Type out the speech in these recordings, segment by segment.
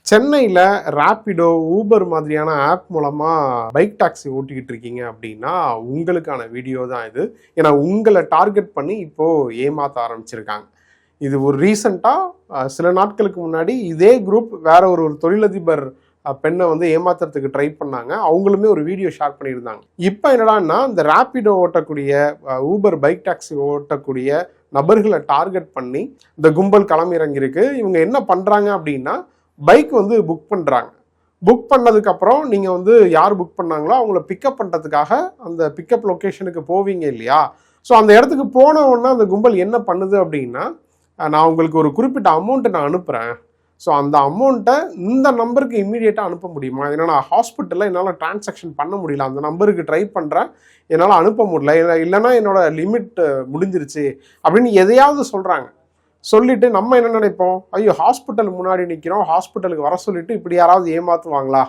சென்னையில் ராப்பிடோ ஊபர் மாதிரியான ஆப் மூலமாக பைக் டாக்ஸி ஓட்டிக்கிட்டு இருக்கீங்க அப்படின்னா உங்களுக்கான வீடியோ தான் இது. ஏன்னா உங்களை டார்கெட் பண்ணி இப்போது ஏமாற்ற ஆரம்பிச்சிருக்காங்க. இது ஒரு ரீசண்டாக சில நாட்களுக்கு முன்னாடி இதே குரூப் வேற ஒரு தொழிலதிபர் பெண்ணை வந்து ஏமாத்துறதுக்கு ட்ரை பண்ணாங்க. அவங்களுமே ஒரு வீடியோ ஷேர் பண்ணியிருந்தாங்க. இப்போ என்னடான்னா இந்த ராப்பிடோ ஓட்டக்கூடிய ஊபர் பைக் டாக்ஸி ஓட்டக்கூடிய நபர்களை டார்கெட் பண்ணி இந்த கும்பல் களமிறங்கியிருக்கு. இவங்க என்ன பண்ணுறாங்க அப்படின்னா பைக் வந்து புக் பண்ணுறாங்க. புக் பண்ணதுக்கப்புறம் நீங்கள் வந்து யார் புக் பண்ணாங்களோ அவங்கள பிக்கப் பண்ணுறதுக்காக அந்த பிக்கப் லொக்கேஷனுக்கு போவீங்க இல்லையா? ஸோ அந்த இடத்துக்கு போன உடனே அந்த கும்பல் என்ன பண்ணுது அப்படின்னா, நான் உங்களுக்கு ஒரு குறிப்பிட்ட அமௌண்ட்டை நான் அனுப்புகிறேன், ஸோ அந்த அமௌண்ட்டை இந்த நம்பருக்கு இம்மீடியட்டாக அனுப்ப முடியுமா? ஏன்னா நான் ஹாஸ்பிட்டலில் என்னால் டிரான்சாக்ஷன் பண்ண முடியல, அந்த நம்பருக்கு ட்ரை பண்ணுறேன், என்னால் அனுப்ப முடியல, இல்லைன்னா என்னோட லிமிட் முடிஞ்சிருச்சு அப்படின்னு எதையாவது சொல்கிறாங்க. சொல்லிட்டு நம்ம என்ன நினைப்போம், ஐயோ ஹாஸ்பிட்டல் முன்னாடி நிற்கிறோம், ஹாஸ்பிட்டலுக்கு வர சொல்லிட்டு இப்படி யாராவது ஏமாற்றுவாங்களா,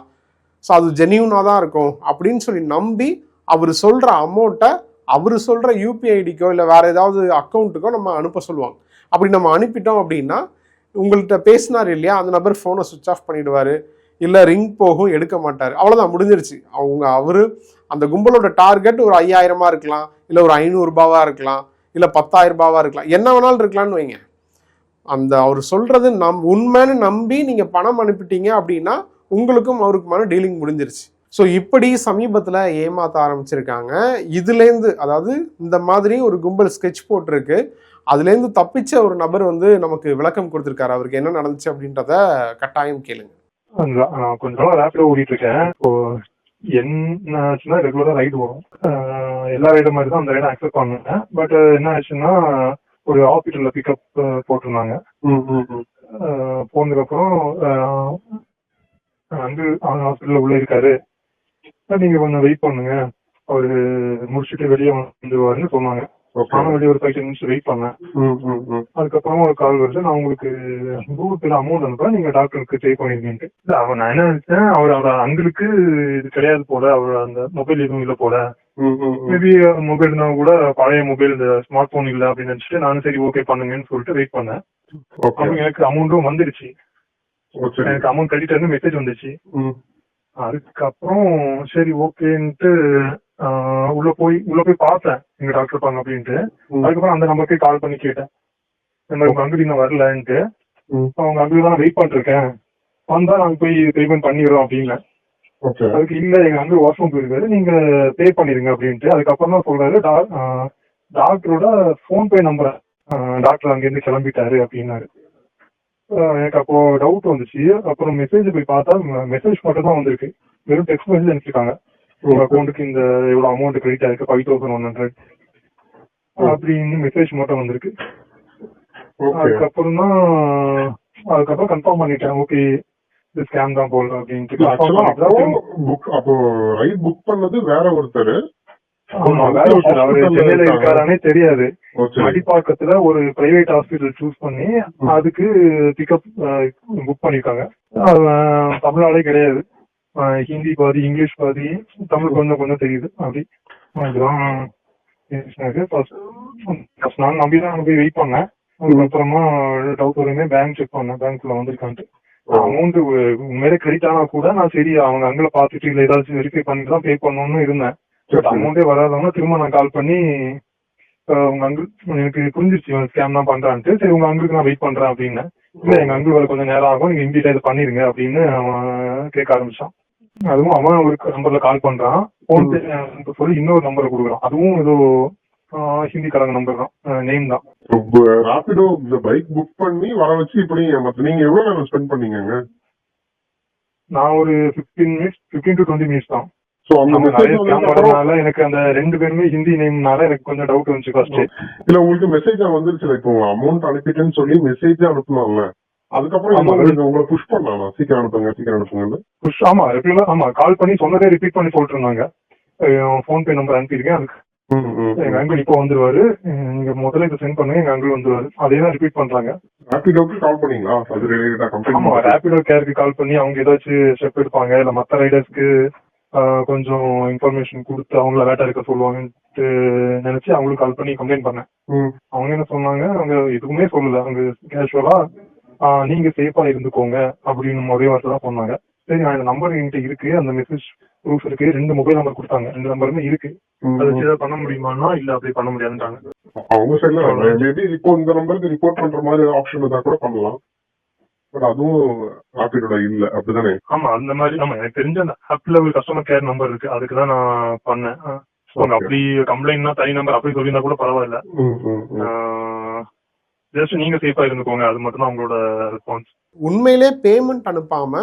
ஸோ அது ஜென்யூனாக தான் இருக்கும் அப்படின்னு சொல்லி நம்பி அவர் சொல்கிற அமௌண்ட்டை அவர் சொல்கிற யூபிஐ ஐடிக்கோ இல்லை வேறு ஏதாவது அக்கௌண்ட்டுக்கோ நம்ம அனுப்ப சொல்லுவாங்க. அப்படி நம்ம அனுப்பிட்டோம் அப்படின்னா உங்கள்கிட்ட பேசினார் இல்லையா, அந்த நபர் ஃபோனை சுவிட்ச் ஆஃப் பண்ணிவிடுவார், இல்லை ரிங் போகும், எடுக்க மாட்டார், அவ்வளோதான் முடிஞ்சிருச்சு. அவர் அந்த கும்பலோட டார்கெட் ஒரு 5000 இருக்கலாம், இல்லை ஒரு 500 ரூபாவாக இருக்கலாம், இல்லை 10,000 ரூபாவாக இருக்கலாம், என்ன வேணாலும் இருக்கலாம்னு வைங்க. அந்த அவர் சொல்றது உண்மைன்னு நம்பி நீங்க பணம் அனுப்பிட்டீங்க அப்படின்னா உங்களுக்கும் அவருக்குமான டீலிங் முடிஞ்சிருச்சு. ஸோ இப்படி சமீபத்தில் ஏமாற்ற ஆரம்பிச்சிருக்காங்க. இதுலேருந்து அதாவது இந்த மாதிரி ஒரு கும்பல் ஸ்கெட்ச் போட்டிருக்கு, அதுலேருந்து தப்பிச்ச ஒரு நபர் வந்து நமக்கு விளக்கம் கொடுத்துருக்காரு. அவருக்கு என்ன நடந்துச்சு அப்படின்றத கட்டாயம் கேளுங்க. நான் கொஞ்ச நாள் ரேப்பிடோ ஓடிட்டு இருக்கேன். இப்போ என்ன ரெகுலரா ரைடு வரும், எல்லா ரைடு மாதிரி தான் அந்த ரைடை அக்செப்ட் பண்ணுவேன். பட் என்ன ஆச்சுன்னா ஒரு ஹாஸ்பிட்டல்ல பிக்கப் போட்டிருந்தாங்க. போனதுக்கு அப்புறம் வந்து ஹாஸ்பிட்டல்ல உள்ள இருக்காரு, நீங்க கொஞ்சம் வெயிட் பண்ணுங்க, அவரு முடிச்சுட்டு வெளியே வந்துருவாருன்னு சொன்னாங்க. நானும் வெளியே ஒரு 5 நிமிஷம் வெயிட் பண்ணேன். அதுக்கப்புறம் ஒரு கால் வருது, நான் உங்களுக்கு கூகுள் அமௌண்ட் அனுப்புறேன், நீங்க டாக்டருக்கு பே பண்ணிருக்கீங்க. அவன் நான் என்ன நினைச்சேன், அவர் அங்களுக்கு இது கிடையாது போல, அவர் அந்த மொபைல் எதுவும் இல்லை போல, மேபி மொபைல்னா கூட பழைய மொபைல், இந்த ஸ்மார்ட் போன் இல்ல அப்படின்னு நினைச்சிட்டு நானும் சரி ஓகே பண்ணுங்கன்னு சொல்லிட்டு வெயிட் பண்ணேன். அப்புறம் எனக்கு அமௌண்ட்டும் வந்துருச்சு, எனக்கு அமௌண்ட் கிரெடிட் மெசேஜ் வந்துச்சு. அதுக்கப்புறம் சரி ஓகேன்ட்டு உள்ள போய் பார்த்தேன் எங்க டாக்டர் இருப்பாங்க அப்படின்ட்டு. அதுக்கப்புறம் அந்த நம்பருக்கு கால் பண்ணி கேட்டேன், இந்த மாதிரி உங்க அங்கிள் இன்னும் வரலன்ட்டு. அவங்க அங்கிள் தான் வெயிட் பண்ணிருக்கேன், வந்தா நாங்க போய் பேமெண்ட் பண்ணிடுறோம் அப்படின்னு. அதுக்கு இல்ல எங்க அங்கிள் வாஷ்ரூம் போயிருக்காரு, நீங்க பே பண்ணிருங்க அப்படின்ட்டு. அதுக்கப்புறம் தான் சொல்றாரு, டாக்டரோட போன்பே நம்பரை டாக்டர் அங்கிருந்து கிளம்பிட்டாரு அப்படின்னாரு. எனக்கு அப்போ டவுட் வந்துச்சு. அப்புறம் மெசேஜ் போய் பார்த்தா மெசேஜ் மட்டும் தான் வந்திருக்கு, வெறும் டெக்ஸ்ட் மெசேஜ் அனுப்பிச்சிருக்காங்க, உங்க அக்கௌண்ட்டுக்கு இந்த எவ்வளவு அமௌண்ட் கிரெடிட் ஆயிருக்கு 5100 அப்படின்னு மெசேஜ் மட்டும் வந்திருக்கு. அதுக்கப்புறம் கன்ஃபார்ம் பண்ணிட்டேன், ஓகே இது ஸ்கேம் தான் போல அப்படின்ட்டு. அப்போ ரைட் புக் பண்ணது வேற ஒருத்தர், அவரு சென்னையில இருக்காரானே தெரியாது. அடிப்பாக்கத்துல ஒரு பிரைவேட் ஹாஸ்பிட்டல் சூஸ் பண்ணி அதுக்கு பிக்கப் புக் பண்ணிருக்காங்க. தமிழ்நாடே கிடையாது, ஹிந்தி பாதி இங்கிலீஷ் பாதி தமிழ் கொஞ்சம் கொஞ்சம் தெரியுது. அப்படி இதுதான் நான் நம்பிதான் போய் வெயிட் பண்ணேன். அதுக்கப்புறமா டவுட் வருமே பேங்க் செக் பண்ணேன், பேங்க்ல வந்திருக்கான்ட்டு. அமௌண்ட் உண்மையிலே கிரெடிட் ஆனா கூட நான் சரி அவங்க அங்கே பாத்துட்டு இல்லை ஏதாச்சும் வெரிஃபை பண்ணிட்டு தான் பே பண்ணணும்னு இருந்தேன். பட் அமௌண்டே வராதவங்க திரும்ப நான் கால் பண்ணி உங்க அங்கிள் எனக்கு புரிஞ்சிருச்சு ஸ்கேம் தான் பண்றான்ட்டு, சரி உங்க அங்கிளுக்கு நான் வெயிட் பண்றேன் அப்படின்னு. இல்ல எங்க அங்கிள் வர கொஞ்சம் நேரம் ஆகும், நீங்க இமீடியட்டா இது பண்ணிருங்க அப்படின்னு அவன் கேட்க ஆரம்பிச்சான். அதுவும் அவன் ஒரு நம்பர்ல கால் பண்றான், போன்பே சொல்லி இன்னொரு நம்பரை கொடுக்குறான், அதுவும் ஏதோ ஹிந்திக்காரங்க நம்பர் தான், நேம் தான். ராபிடோ இந்த பைக் புக் பண்ணி வர வச்சு இப்படி நீங்க எவ்வளவு நேரம் ஸ்பெண்ட் பண்ணீங்க? நான் ஒரு 15 to 20 மினிட்ஸ் தான். எனக்கு அந்த 2 பேருமே ஹிந்தி நேம்னால எனக்கு கொஞ்சம் டவுட் வந்துச்சு ஃபர்ஸ்ட். இல்ல உங்களுக்கு மெசேஜ் வந்துருச்சு, இப்போ அமௌண்ட் அனுப்பிட்டேன்னு சொல்லி மெசேஜ் அனுப்பணும்ல, அதுக்கப்புறம் உங்களை புஷ் பண்ணலாம் சீக்கிரம் அனுப்புங்க. புஷ் ஆமா ரெகுலரா ஆமா கால் பண்ணி சொன்னதே ரிப்பீட் பண்ணி சொல்லிட்டு இருந்தாங்க, போன்பே நம்பர் அனுப்பியிருக்கேன், அதுக்கு எங்க அங்கிள் இப்போ வந்துருவாரு, நீங்க முதல்ல இதை சென்ட் பண்ணுங்க, எங்க அங்கிள் வந்துருவாரு, அதே தான் ரிப்பீட் பண்றாங்க. ராபிடோக்கு கால் பண்ணீங்களா? ஆமா ராபிடோ கேருக்கு கால் பண்ணி அவங்க ஏதாச்சும் ஸ்டெப் எடுப்பாங்க, இல்ல மத்த ரைடர்ஸ்க்கு கொஞ்சம் இன்ஃபர்மேஷன் கொடுத்து அவங்கள வேட்டா இருக்க சொல்லுவாங்கன்ட்டு நினைச்சு அவங்களுக்கு கால் பண்ணி கம்ப்ளைண்ட் பண்ணேன். அவங்க என்ன சொன்னாங்க, அவங்க எதுவுமே சொல்லல, அவங்க கேஷுவலா நீங்க சேஃபா இருந்துக்கோங்க அப்படின்னு ஒரே வார்த்தை தான் சொன்னாங்க. சரி, நான் இந்த நம்பர் என்கிட்ட இருக்கு, அந்த மெசேஜ் ப்ரூஃப் இருக்கு, 2 மொபைல் நம்பர் கொடுத்தாங்க, 2 நம்பருமே இருக்கு, அதை வச்சு ஏதாவது பண்ண முடியுமான்னா இல்ல அப்படி பண்ண முடியாதுன்றாங்க. அவங்க சைட்ல மேபி இப்போ இந்த நம்பருக்கு ரிப்போர்ட் பண்ற மாதிரி ஆப்ஷன் இருந்தா கூட பண்ணலாம். பட் அதுவும் ராபிடோட இல்ல, அப்படிதானே? ஆமா, அந்த மாதிரி ஆமா, எனக்கு தெரிஞ்ச அந்த ஆப்ல ஒரு கஸ்டமர் கேர் நம்பர் இருக்கு, அதுக்கு தான் நான் பண்ணேன். அப்படி கம்ப்ளைண்ட்னா தனி நம்பர் அப்படி சொல்லியிருந்தா கூட பரவாயில்ல. ஜஸ்ட் நீங்க சேஃபா இருந்துக்கோங்க, அது மட்டும் தான் அவங்களோட ரெஸ்பான்ஸ். உண்மையிலே பேமெண்ட் அனுப்பாம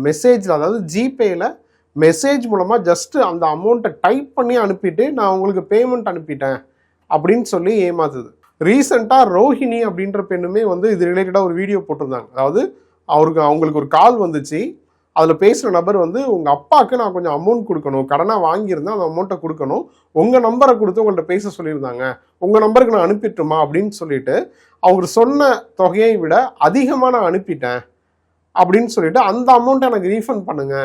மெசேஜ்ல, அதாவது ஜிபேல மெசேஜ் மூலமா ஜஸ்ட் அந்த அமௌண்ட்டை டைப் பண்ணி அனுப்பிட்டு நான் உங்களுக்கு பேமெண்ட் அனுப்பிட்டேன் அப்படின்னு சொல்லி ஏமாத்துது. ரீசெண்டாக ரோஹிணி அப்படின்ற பெண்ணுமே வந்து இது ரிலேட்டடாக ஒரு வீடியோ போட்டிருந்தாங்க. அதாவது அவங்களுக்கு ஒரு கால் வந்துச்சு, அதில் பேசுகிற நபர் வந்து உங்கள் அப்பாவுக்கு நான் கொஞ்சம் அமௌண்ட் கொடுக்கணும், கடனாக வாங்கியிருந்தேன், அந்த அமௌண்ட்டை கொடுக்கணும், உங்கள் நம்பரை கொடுத்து உங்கள்கிட்ட பேச சொல்லியிருந்தாங்க, உங்கள் நம்பருக்கு நான் அனுப்பிட்டுமா அப்படின்னு சொல்லிட்டு அவங்க சொன்ன தொகையை விட அதிகமாக நான் அனுப்பிட்டேன் அப்படின்னு சொல்லிட்டு அந்த அமௌண்ட்டை எனக்கு ரீஃபண்ட் பண்ணுங்க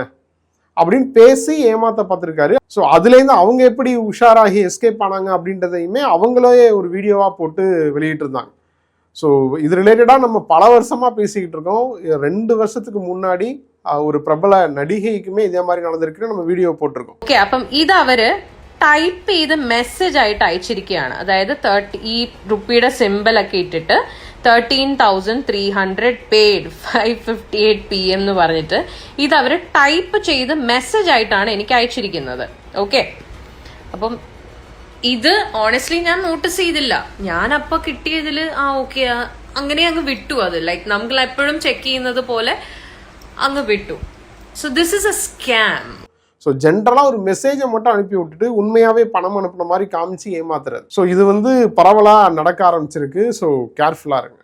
அப்படின்னு பேசி ஏமாத்த பார்த்துருக்காரு. ஸோ அதுலேருந்து அவங்க எப்படி உஷாராகி எஸ்கேப் ஆனாங்க அப்படின்றதையுமே அவங்களே ஒரு வீடியோவாக போட்டு வெளியிட்டு இருந்தாங்க. ஸோ இது ரிலேட்டடாக நம்ம பல வருஷமாக பேசிக்கிட்டு இருக்கோம். 2 வருஷத்துக்கு முன்னாடி ஒரு பிரபல நடிகைக்குமே இதே மாதிரி நடந்திருக்குன்னு நம்ம വീഡിയോ പോട്ടിരിക്കും. ഓക്കെ, അപ്പം ഇത് അവര് ടൈപ്പ് ചെയ്ത് മെസ്സേജ് ആയിട്ട് അയച്ചിരിക്കുകയാണ്. അതായത് ഈ റുപ്പിയുടെ സിമ്പിൾ ഒക്കെ ഇട്ടിട്ട് 13,300 പെയ്ഡ് 558 PM എന്ന് പറഞ്ഞിട്ട് ഇത് അവര് ടൈപ്പ് ചെയ്ത് മെസ്സേജ് ആയിട്ടാണ് എനിക്ക് അയച്ചിരിക്കുന്നത്. ഓക്കെ, അപ്പം ഇത് ഓണസ്റ്റ്ലി ഞാൻ നോട്ടീസ് ചെയ്തില്ല. ഞാൻ അപ്പൊ കിട്ടിയതില് ഓക്കെ അങ്ങനെ അങ്ങ് വിട്ടു. അത് ലൈക്ക് നമ്മൾ എപ്പോഴും ചെക്ക് ചെയ്യുന്നത് പോലെ അങ്ങ് വിട്ടു. So this is A scam. So ஜென்ரலாக ஒரு மெசேஜை மட்டும் அனுப்பி விட்டுட்டு உண்மையாகவே பணம் அனுப்புன மாதிரி காமிச்சு ஏமாத்துறது. ஸோ இது வந்து பரவலாக நடக்க ஆரம்பிச்சிருக்கு. ஸோ கேர்ஃபுல்லாக இருங்க.